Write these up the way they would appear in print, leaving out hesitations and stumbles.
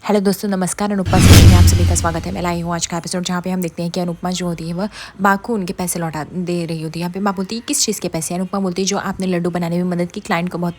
Hello दोस्तों, नमस्कार। Anupama series में आप सभी का स्वागत है। मैं लाई हूँ आज का एपिसोड, जहाँ पे हम देखते हैं कि अनुपमा जो होती है वह बा को उनके पैसे लौटा दे रही होती है। यहाँ पे बा बोलती है किस चीज़ के पैसे। अनुपमा बोलती है जो आपने लड्डू बनाने में मदद की, क्लाइंट को बहुत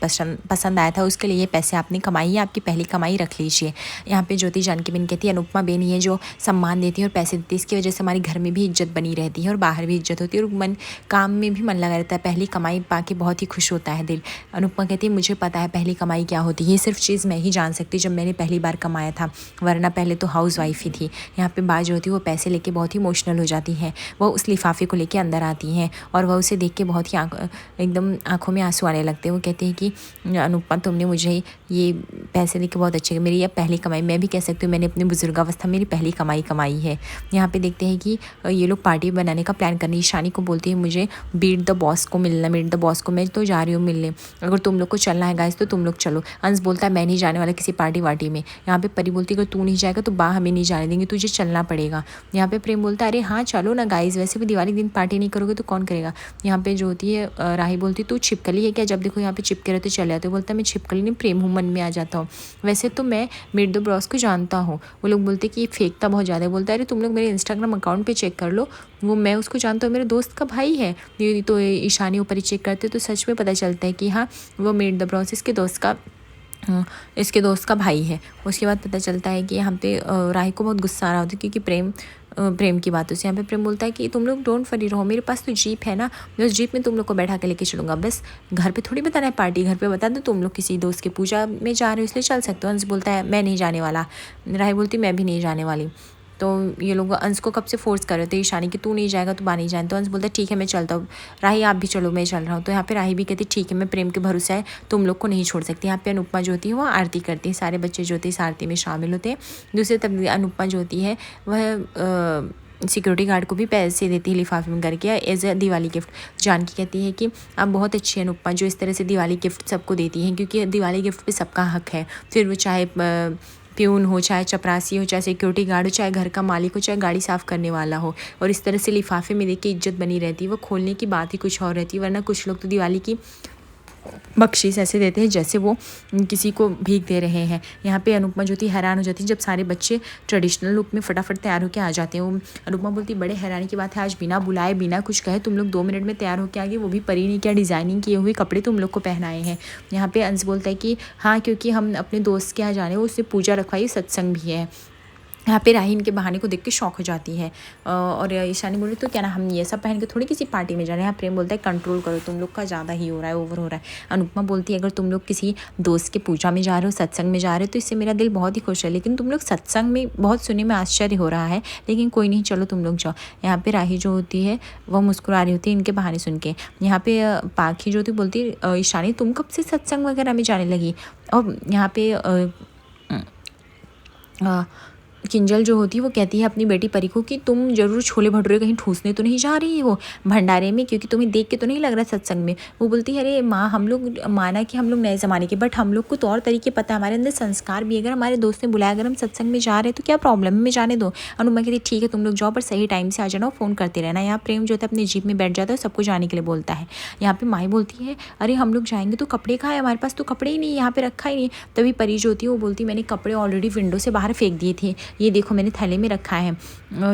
पसंद आया था, उसके लिए ये पैसे आपने कमाई है, आपकी पहली कमाई रख लीजिए। यहाँ पे ज्योति जानकी बेन कहती है अनुपमा बेन ये जो सम्मान देती है और पैसे देती है, इसकी वजह से हमारे घर में भी इज्जत बनी रहती है और बाहर भी इज्जत होती है और मन काम में भी मन लगा रहता है। पहली कमाई पा के बहुत ही खुश होता है दिल। अनुपमा कहती है मुझे पता है पहली कमाई क्या होती है, ये सिर्फ चीज़ मैं ही जान सकती जब मैंने पहली बार कमाया था, वरना पहले तो हाउस वाइफ ही थी। यहाँ पे बाज होती है वो पैसे लेके बहुत ही इमोशनल हो जाती है। वह उस लिफाफे को लेके अंदर आती हैं और वह उसे देख के बहुत ही एकदम आंखों में आंसू आने लगते हैं। वो कहते हैं कि अनुपमा तुमने मुझे ये पैसे देके बहुत अच्छे, मेरी यह पहली कमाई, मैं भी कह सकती हूँ मैंने अपनी बुजुर्गावस्था मेरी पहली कमाई है। यहाँ पे देखते हैं कि ये लोग पार्टी बनाने का प्लान करनी। ईशानी को बोलती है मुझे बीट द बॉस को मिलना, बीट द बॉस को मैं तो जा रही हूँ मिलने, अगर तुम लोग को चलना है गाइस तो तुम लोग चलो। अंश बोलता है मैं नहीं जाने वाला किसी पार्टी वार्टी में। यहाँ पे परी बोलती है अगर तू नहीं जाएगा तो बा हमें नहीं जाने देंगे, तुझे चलना पड़ेगा। यहाँ पे प्रेम बोलता है अरे हाँ चलो ना गाइस, वैसे भी दिवाली दिन पार्टी नहीं करोगे तो कौन करेगा। यहाँ पे जो होती है राही बोलती है तू छिपकली है क्या, जब देखो यहाँ पे चिपके रहते चले जाते हो। बोलता है मैं छिपकली नहीं प्रेम हूँ, मन में आ जाता हूँ, वैसे तो मैं मीट द ब्रॉस को जानता हूँ। वो लोग बोलते कि ये फेंकता बहुत ज़्यादा है। बोलता है अरे तुम लोग मेरे इंस्टाग्राम अकाउंट पे चेक कर लो, वो मैं उसको जानता हूँ, मेरे दोस्त का भाई है। ये तो ईशानी ऊपर ही चेक करते तो सच में पता चलता है कि हाँ वो मीट द ब्रॉस इसके दोस्त का भाई है। उसके बाद पता चलता है कि यहाँ पे राही को बहुत गुस्सा आ रहा होता है क्योंकि प्रेम की बातों से। यहाँ पे प्रेम बोलता है कि तुम लोग डोंट वरी रहो, मेरे पास तो जीप है ना, मैं उस जीप में तुम लोग को बैठा के लेके चलूँगा। बस घर पे थोड़ी बताना है पार्टी, घर पे बता दो तुम लोग किसी दोस्त की पूजा में जा रहे हो इसलिए चल सकते हो। अंश बोलता है मैं नहीं जाने वाला। राही बोलती मैं भी नहीं जाने वाली। तो ये लोग अंश को कब से फोर्स कर रहे थे ईशानी कि तू नहीं जाएगा तो बा नहीं जाए। तो अंश बोलता है ठीक है मैं चलता हूँ, राही आप भी चलो मैं चल रहा हूँ। तो यहाँ पे राही भी कहती ठीक है मैं प्रेम के भरोसे है तुम लोग को नहीं छोड़ सकती। यहाँ पे अनुपमा जो होती है वो आरती करती है, सारे बच्चे जो होते हैं इस आरती में शामिल होते हैं। दूसरी तरफ अनुपमा जो होती है वह सिक्योरिटी गार्ड को भी पैसे देती है लिफाफे में करके as a Diwali gift. Janaki कहती है कि आप बहुत अच्छी है अनुपमा जो इस तरह से दिवाली गिफ्ट सबको देती हैं, क्योंकि दिवाली गिफ्ट पे सबका हक है, फिर वो चाहे प्यून हो, चाहे चपरासी हो, चाहे सिक्योरिटी गार्ड हो, चाहे घर का मालिक हो, चाहे गाड़ी साफ़ करने वाला हो। और इस तरह से लिफाफे में देख के इज्जत बनी रहती है, वो खोलने की बात ही कुछ और रहती है। वरना कुछ लोग तो दिवाली की बख्शीश ऐसे देते हैं जैसे वो किसी को भीख दे रहे हैं। यहाँ पे अनुपमा जो थी हैरान हो जाती है जब सारे बच्चे ट्रेडिशनल लुक में फटाफट तैयार होकर आ जाते हैं। वो अनुपमा बोलती बड़े हैरानी की बात है आज बिना बुलाए बिना कुछ कहे तुम लोग 2 मिनट में तैयार होकर आ गए, वो भी परी ने क्या डिज़ाइनिंग किए हुए कपड़े तुम लोग को पहनाए हैं। यहाँ पे अंश बोलता है कि हाँ क्योंकि हम अपने दोस्त के यहाँ जाने, वो उससे पूजा रखवाई, सत्संग भी है। यहाँ पे राही इनके बहाने को देख के शौक हो जाती है और ईशानी बोली तो क्या ना हम ये सब पहन के थोड़ी किसी पार्टी में जा रहे हैं। यहाँ प्रेम बोलता है कंट्रोल करो, तुम लोग का ज़्यादा ही हो रहा है, ओवर हो रहा है। अनुपमा बोलती है अगर तुम लोग किसी दोस्त के पूजा में जा रहे हो, सत्संग में जा रहे हो तो इससे मेरा दिल बहुत ही खुश है, लेकिन तुम लोग सत्संग में बहुत सुनने में आश्चर्य हो रहा है, लेकिन कोई नहीं चलो तुम लोग जाओ। यहाँ पे राही जो होती है वह मुस्कुरा रही होती है इनके बहाने सुन के। यहाँ पे पाखी जो होती बोलती ईशानी तुम कब से सत्संग वगैरह में जाने लगी। और यहाँ पे किंजल जो होती है वो कहती है अपनी बेटी परी को कि तुम जरूर छोले भटूरे कहीं ठूसने तो नहीं जा रही हो भंडारे में, क्योंकि तुम्हें देख के तो नहीं लग रहा सत्संग में। वो बोलती है अरे माँ हम लोग माना कि हम लोग नए ज़माने के, बट हम लोग को तौर तरीके पता है, हमारे अंदर संस्कार भी। अगर हमारे दोस्त ने बुलाया, अगर हम सत्संग में जा रहे हैं तो क्या प्रॉब्लम है, मैं जाने दो। अनुमा कहती ठीक है तुम लोग जाओ पर सही टाइम से आ जाना, फ़ोन करते रहना। यहाँ प्रेम जो होता है अपनी जीप में बैठ जाता है, सबको जाने के लिए बोलता है। यहाँ पे माई बोलती है अरे हम लोग जाएंगे तो कपड़े कहाँ है, हमारे पास तो कपड़े ही नहीं, यहाँ पे रखा ही नहीं। तभी परी जो होती है वो बोलती मैंने कपड़े ऑलरेडी विंडो से बाहर फेंक दिए थे, ये देखो मैंने थैले में रखा है।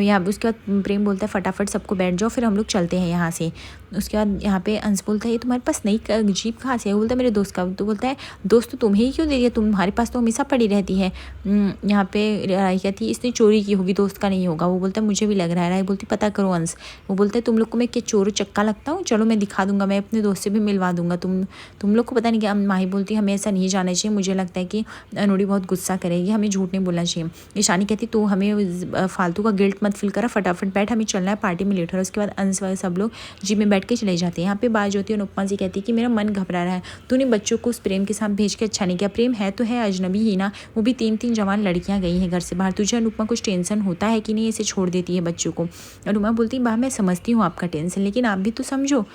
यहाँ उसके बाद प्रेम बोलता है फटाफट सबको बैठ जाओ फिर हम लोग चलते हैं यहाँ से। उसके बाद यहाँ पे अंश बोलता है ये तुम्हारे पास नई जीप कहाँ से है। बोलता है मेरे दोस्त का। तो बोलता है दोस्त तो तुम्हें ही क्यों दे दिया, तुम्हारे पास तो हमेशा पड़ी रहती है। यहाँ पे राय कहती है इसने चोरी की होगी, दोस्त का नहीं होगा। वो बोलता है मुझे भी लग रहा है। राय बोलती पता करो अंश। वो बोलता है तुम लोग को मैं क्या चोर चक्का लगता हूँ, चलो मैं दिखा दूंगा, मैं अपने दोस्त से भी मिलवा दूंगा, तुम लोग को पता नहीं क्या। माही बोलती है हमें ऐसा नहीं जाना चाहिए, मुझे लगता है कि अनोड़ी बहुत गुस्सा करेगी, हमें झूठ नहीं बोलना चाहिए। ईशानी कहती तू हमें फालतू का गिल्ट मत फील करा, फटाफट बैठ हमें चलना है, पार्टी में लेट हो रहा है। उसके बाद अंश वाले सब लोग जिम में बैठ के चले जाते हैं। यहाँ पे बात होती है अनुपमा जी कहती है कि मेरा मन घबरा रहा है, तूने बच्चों को उस प्रेम के साथ भेज के अच्छा नहीं किया। प्रेम है तो है अजनबी ही ना, वो भी 3 जवान लड़कियां गई हैं घर से बाहर। तुझे अनुपमा कुछ टेंशन होता है कि नहीं, इसे छोड़ देती है बच्चों को। अनुपमा बोलती बा मैं समझती हूँ आपका टेंशन, लेकिन आप भी तो समझो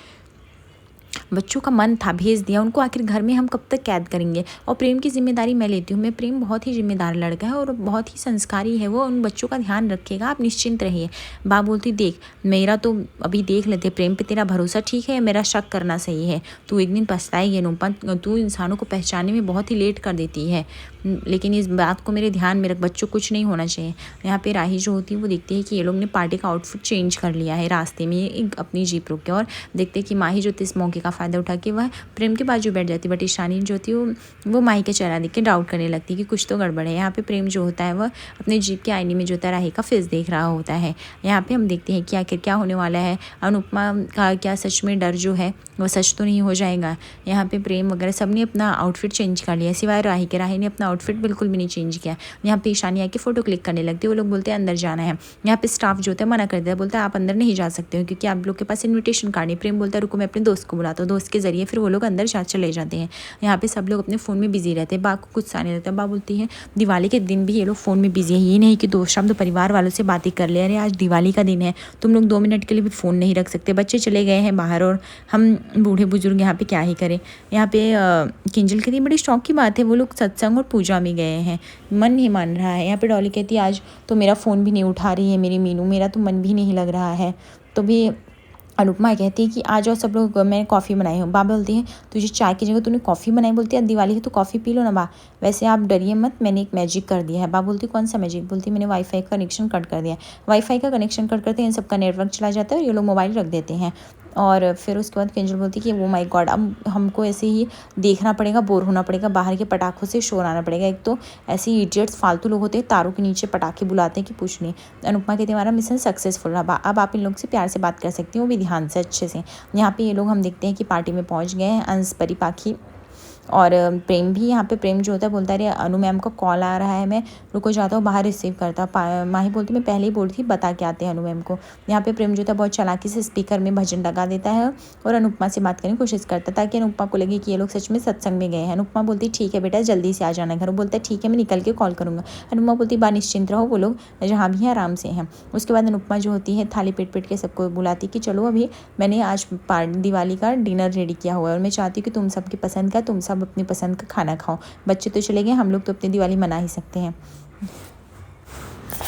बच्चों का मन था, भेज दिया उनको, आखिर घर में हम कब तक कैद करेंगे। और प्रेम की जिम्मेदारी मैं लेती हूँ, मैं प्रेम बहुत ही जिम्मेदार लड़का है और बहुत ही संस्कारी है, वो उन बच्चों का ध्यान रखेगा, आप निश्चिंत रहिए। बा बोलती देख मेरा तो अभी देख लेते प्रेम पे तेरा भरोसा ठीक है, मेरा शक करना सही है, तू एक दिन पछताएगी अनुपमा, तू इंसानों को पहचानने में बहुत ही लेट कर देती है। लेकिन इस बात को मेरे ध्यान में रख, बच्चों कुछ नहीं होना चाहिए। यहाँ पे राही जो होती है वो देखती है कि ये लोग ने पार्टी का आउटफिट चेंज कर लिया है रास्ते में अपनी जीप रोक के, और देखते हैं कि माही जो थी इस मौके का फ़ायदा उठा के वह प्रेम के बाजू बैठ जाती है। बट ईशानी जो थी वो माही के चेहरा देख के डाउट करने लगती है कि कुछ तो गड़बड़ है। यहाँ पे प्रेम जो होता है वह अपने जीप के आईने में जो होता है राही का फेस देख रहा होता है। यहाँ पे हम देखते हैं कि आखिर क्या होने वाला है, अनुपमा का क्या सच में डर जो है वो सच तो नहीं हो जाएगा। यहाँ पे प्रेम वगैरह सब ने अपना आउटफिट चेंज कर लिया सिवाय राही के। राही ने अपना आउटफिट बिल्कुल भी नहीं चेंज किया। यहाँ पे ईशानी आके फ़ोटो क्लिक करने लगती है। वो लोग बोलते हैं अंदर जाना है। यहाँ पे स्टाफ जो होता है मना कर देता है, बोलता है आप अंदर नहीं जा सकते हो क्योंकि आप लोग के पास इन्विटेशन कार्ड है। प्रेम बोलता है रुको मैं अपने दोस्त को बुलाता हूँ। दोस्त के जरिए फिर वो लोग अंदर चले जाते हैं। यहाँ पे सब लोग अपने फ़ोन में बिजी रहते हैं। बा को कुछ आने लगता है। बा बोलती है दिवाली के दिन भी ये लोग फ़ोन में बिजी है, ये नहीं कि दो शब्द परिवार वालों से बातें कर ले। अरे आज दिवाली का दिन है, तुम लोग 2 मिनट के लिए भी फ़ोन नहीं रख सकते। बच्चे चले गए हैं बाहर और हम बूढ़े बुजुर्ग यहाँ पे क्या ही करें। यहाँ पे किंजल कहती है बड़ी शौक की बात है, वो लोग सत्संग और पूजा में गए हैं, मन नहीं मान रहा है। यहाँ पे डॉली कहती है आज तो मेरा फ़ोन भी नहीं उठा रही है मेरी मीनू, मेरा तो मन भी नहीं लग रहा है। तो भी अनुपमा कहती है कि आ जाओ सब लोग, मैंने कॉफ़ी बनाई हूँ। बा बोलती है तुझे चाय की जगह तूने कॉफ़ी बनाई, बोलती है दिवाली है तो कॉफ़ी पी लो ना बा। वैसे आप डरिए मत, मैंने एक मैजिक कर दिया है। बा बोलती कौन सा मैजिक, बोलती है मैंने वाईफाई का कनेक्शन कट कर दिया। वाईफाई का कनेक्शन कट करते हैं इन सबका नेटवर्क चला जाता है और ये लोग मोबाइल रख देते हैं। और फिर उसके बाद किंजल बोलती कि वो माय गॉड अब हमको ऐसे ही देखना पड़ेगा, बोर होना पड़ेगा, बाहर के पटाखों से शोर आना पड़ेगा। एक तो ऐसे इडियट्स फालतू लोग होते हैं तारों के नीचे पटाखे बुलाते हैं कि पूछ नहीं। अनुपमा कहती है हमारा मिशन सक्सेसफुल रहा, अब आप इन लोग से प्यार से बात कर सकती हैं, वो भी ध्यान से अच्छे से। यहाँ पे ये लोग हम देखते हैं कि पार्टी में पहुँच गए हैं। अंश, परी, पाखी और प्रेम भी। यहाँ पे प्रेम जो होता है बोलता है अनु मैम का कॉल आ रहा है, मैं रुको जाता हूँ बाहर रिसीव करता। माही बोलती मैं पहले ही बोल थी बता के आते हैं अनु मैम को। यहाँ पे प्रेम जो होता है बहुत चालाकी से स्पीकर में भजन लगा देता है और अनुपमा से बात करने की कोशिश करता है ताकि अनुपमा को लगे कि ये लोग सच में सत्संग में गए हैं। अनुपमा बोलती ठीक है बेटा जल्दी से आ जाना घर। वो बोलता है ठीक है मैं निकल के कॉल करूँगा। अनुपमा बोलती बा निश्चिंत रहो, वो लोग जहाँ भी हैं आराम से हैं। उसके बाद अनुपमा जो होती है थाली पेट पेट के सबको बुलाती कि चलो अभी मैंने आज दिवाली का डिनर रेडी किया हुआ है और मैं चाहती हूँ कि तुम सबकी पसंद का, तुम सब अपनी पसंद का खाना खाओ। बच्चे तो चले गए, हम लोग तो अपनी दिवाली मना ही सकते हैं।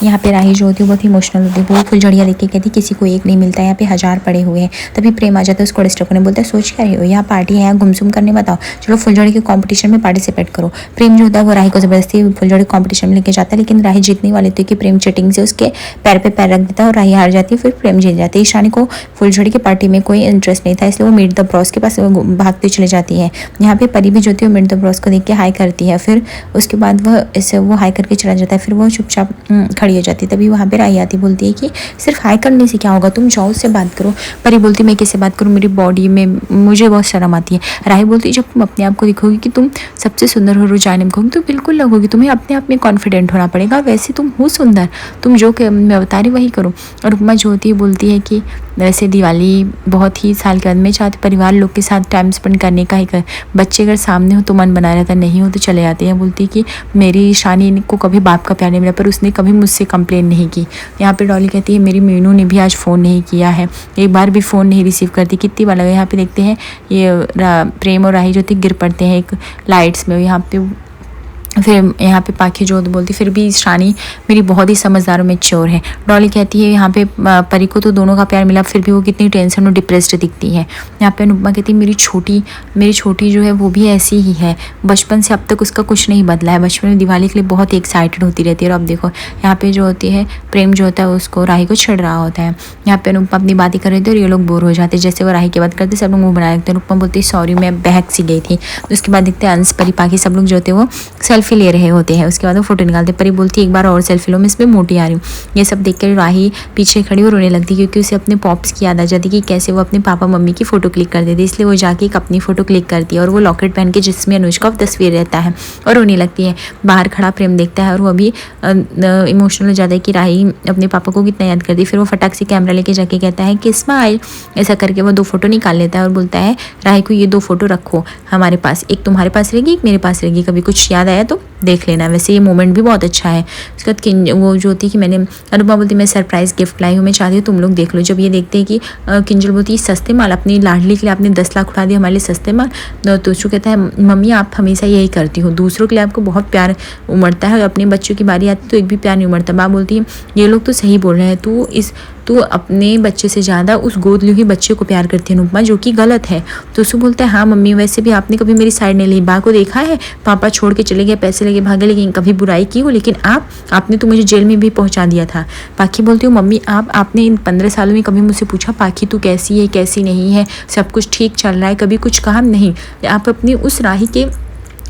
यहाँ पे राही जो होती है बहुत इमोशनल होती है। वो फुलझड़ियाँ देख के कहती किसी को एक नहीं मिलता, यहाँ पे 1000 पड़े हुए हैं। तभी प्रेम आ जाता है उसको डिस्टर्ब करने, बोलता है सोच क्या रही हो, यहाँ पार्टी है, यहाँ गुमसुम करने बताओ, चलो फुलझड़ी के कंपटीशन में पार्टिसिपेट करो। प्रेम जो होता है वो राही को जबरदस्ती फुलझड़ी कंपटीशन में लेके जाता है, लेकिन राही जीतने वाली थी कि प्रेम चीटिंग से उसके पैर पे पैर रख देता है और राही हार जाती है। फिर प्रेम जीत जाती है। ईशानी को फुलझड़ी की पार्टी में कोई इंटरेस्ट नहीं था, इसलिए वो मीट द ब्रॉस के पास भागती चली जाती है। यहाँ पे परी भी जो होती है वो मीट द ब्रॉस को देख के हाई करती है। फिर उसके बाद वो हाई करके चला जाता है। फिर वो चुपचाप खड़ी हो जाती है। तभी वहाँ पे राही आती बोलती है कि सिर्फ हाई करने से क्या होगा, तुम जाओ उससे बात करो। परी बोलती मैं किससे बात करूँ, मेरी बॉडी में मुझे बहुत शर्म आती है। राही बोलती जब तुम अपने आप को दिखोगी कि तुम सबसे सुंदर हो रोजाने में कहोगी तो बिल्कुल लगोगी, तुम्हें अपने आप में कॉन्फिडेंट होना पड़ेगा, वैसे तुम हो सुंदर, तुम जो मैं बता रही वही करो। और उपमा जो होती है बोलती है कि वैसे दिवाली बहुत ही साल के बाद मैं चाहती परिवार लोग के साथ टाइम स्पेंड करने का ही कर, बच्चे अगर सामने हो तो मन बना रहता, नहीं हो तो चले जाते हैं। बोलती कि मेरी ईशानी को कभी बाप का प्यार नहीं मिला पर उसने कभी मुझसे कंप्लेन नहीं की। यहाँ पे डॉली कहती है मेरी मीनू ने भी आज फ़ोन नहीं किया है, एक बार भी फ़ोन नहीं रिसीव करती, कितनी बार लगा। यहाँ पे देखते हैं ये प्रेम और राही जो थे गिर पड़ते हैं एक लाइट्स में। यहाँ पे फिर यहाँ पे पाखी जो बोलती फिर भी ईशानी मेरी बहुत ही समझदार और मैच्योर है। डॉली कहती है यहाँ पे परी को तो दोनों का प्यार मिला फिर भी वो कितनी टेंशन और डिप्रेस्ड दिखती है। यहाँ पे अनुपमा कहती है मेरी छोटी जो है वो भी ऐसी ही है, बचपन से अब तक उसका कुछ नहीं बदला है, बचपन में दिवाली के लिए बहुत ही एक्साइटेड होती रहती है। और अब देखो यहाँ पे जो होती है प्रेम जो होता है उसको राही को छिड़ रहा होता है। यहाँ पे अनुपमा अपनी बातें कर रहे थे और ये लोग बोर हो जाते, जैसे वो राही की बात करते सब लोग मुँह बना लगते हैं। अनुपमा बोलती सॉरी मैं बहक सी गई थी। उसके बाद देखते हैं अंश परी पाखी सब लोग जो होते हैं वो सेल्फी ले रहे होते हैं। उसके बाद वो फोटो निकालते। परी बोलती एक बार और सेल्फी लो, मैं इसमें मोटी आ रही हूँ। ये सब देखकर राही पीछे खड़ी और रोने लगती क्योंकि उसे अपने पॉप्स की याद आ जाती कि कैसे वो अपने पापा मम्मी की फ़ोटो क्लिक कर देती, इसलिए वो जाके एक अपनी फ़ोटो क्लिक करती है और वो लॉकेट पहन के जिसमें अनुष्का का तस्वीर रहता है और रोने लगती है। बाहर खड़ा प्रेम देखता है और वो अभी इमोशनल हो जाता है कि राही अपने पापा को कितना याद करती है। फिर वो फटाक से कैमरा लेके जाके कहता है कि स्माइल, ऐसा करके वो 2 फोटो निकाल लेता है और बोलता है राही को ये 2 फोटो रखो हमारे पास, एक तुम्हारे पास रहेगी एक मेरे पास रहेगी, कभी कुछ याद आया तो देख लेना। वैसे ये मोमेंट भी बहुत अच्छा है। उसके बाद वो जो होती है कि मैंने अनुपमा बोलती मैं सरप्राइज़ गिफ्ट लाई हूँ, मैं चाहती हूँ तुम लोग देख लो। जब ये देखते हैं कि किंजल बोलती सस्ते माल, अपनी लाडली के लिए आपने 10 लाख उठा दिया, हमारे लिए सस्ते माल। तो उसको कहता है मम्मी आप हमेशा यही करती हो, दूसरों के लिए आपको बहुत प्यार उमड़ता है और अपने बच्चों की बारी आती तो एक भी प्यार नहीं उमड़ता। माँ बोलती है ये लोग तो सही बोल रहे हैं, तू इस तू अपने बच्चे से ज़्यादा उस गोद ली हुई बच्चे को प्यार करती है अनुपमा, जो कि गलत है। तो उसको बोलता है हाँ मम्मी, वैसे भी आपने कभी मेरी साइड नहीं ली। बा को देखा है, पापा छोड़ के चले गए, पैसे लेके भागे, लेकिन कभी बुराई की हो, लेकिन आपने तो मुझे जेल में भी पहुंचा दिया था। पाखी बोलती हूँ मम्मी, आपने इन 15 सालों में कभी मुझसे पूछा पाखी तू कैसी है कैसी नहीं है, सब कुछ ठीक चल रहा है, कभी कुछ कहा नहीं। आप अपनी उस राही के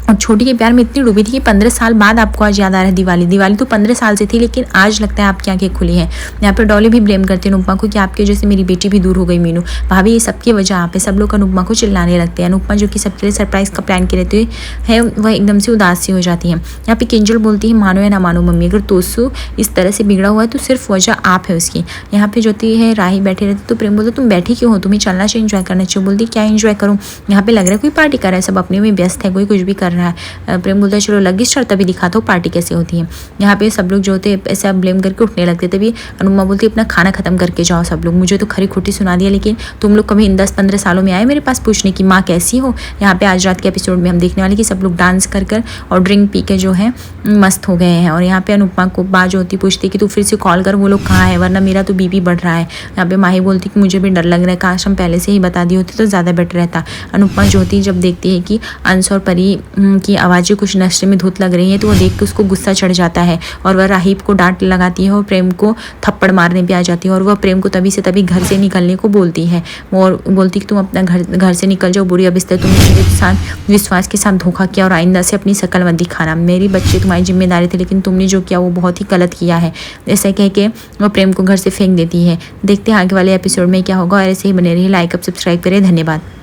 और छोटी के प्यार में इतनी डूबी थी कि 15 साल बाद आपको आज याद आ रहा है दिवाली तो 15 साल से थी, लेकिन आज लगता है आपकी आंखें खुली हैं। यहाँ पर डॉली भी ब्लेम करती है अनुपमा को कि आपके वजह से मेरी बेटी भी दूर हो गई मीनू। भाभी ये सबकी वजह आप है। सब लोग अनुपमा को चिल्लाने लगते हैं। अनुपमा जो कि सबके लिए सरप्राइज का प्लान के रहते है, वह एकदम से उदास सी हो जाती है। यहाँ पे किंजल बोलती है मानो या ना मानो मम्मी, अगर तोसू इस तरह से बिगड़ा हुआ है तो सिर्फ वजह आप है उसकी। यहाँ पे ज्योति है राही बैठे रहती तो प्रेम बोलते तुम बैठी क्यों हो, तुम्हें चलना चाहिए, एंजॉय करना चाहिए। बोलती क्या एंजॉय करूँ, यहाँ पे लग रहा है कोई पार्टी कर रहा है, सब अपने में व्यस्त है, कोई कुछ भी कर रहा है। प्रेम बोलता है चलो लगी शर्त, तभी दिखाता हूँ पार्टी कैसे होती है। यहाँ पे सब लोग जो होते ऐसे आप ब्लेम करके उठने लगते, तभी अनुपमा बोलती है अपना खाना खत्म करके जाओ सब लोग, मुझे तो खरी खोटी सुना दिया, लेकिन तुम लोग कभी इन 10-15 सालों में आए मेरे पास पूछने की माँ कैसी हो। यहाँ पे आज रात के एपिसोड में हम देखने वाले कि सब लोग डांस कर और ड्रिंक पी के जो है मस्त हो गए हैं। और यहाँ पे अनुपमा को बात जो होती पूछती कि तू फिर से कॉल कर, वो लोग कहाँ है, वरना मेरा तो बीपी बढ़ रहा है। यहाँ पे माही बोलती कि मुझे भी डर लग रहा है, काश हम पहले से ही बता दी होती तो ज़्यादा बेटर रहता। अनुपमा जो होती जब देखती है कि अंश और परी की आवाज़ें कुछ नशे में धुत लग रही है, तो वो देख के उसको गुस्सा चढ़ जाता है और वह राहिब को डांट लगाती है और प्रेम को थप्पड़ मारने पे आ जाती है। और वह प्रेम को तभी से तभी घर से निकलने को बोलती है और बोलती कि तुम अपना घर से निकल जाओ, बुरी अवस्था, तुमने मेरे साथ विश्वास के साथ धोखा किया और आइंदा से अपनी शकल मत दिखाना, मेरी बच्चे तुम्हारी जिम्मेदारी थी, लेकिन तुमने जो किया वो बहुत ही गलत किया है। ऐसा कह के वह प्रेम को घर से फेंक देती है। देखते हैं आगे वाले एपिसोड में क्या होगा और ऐसे ही बने रहिए। लाइक अब सब्सक्राइब करें। धन्यवाद।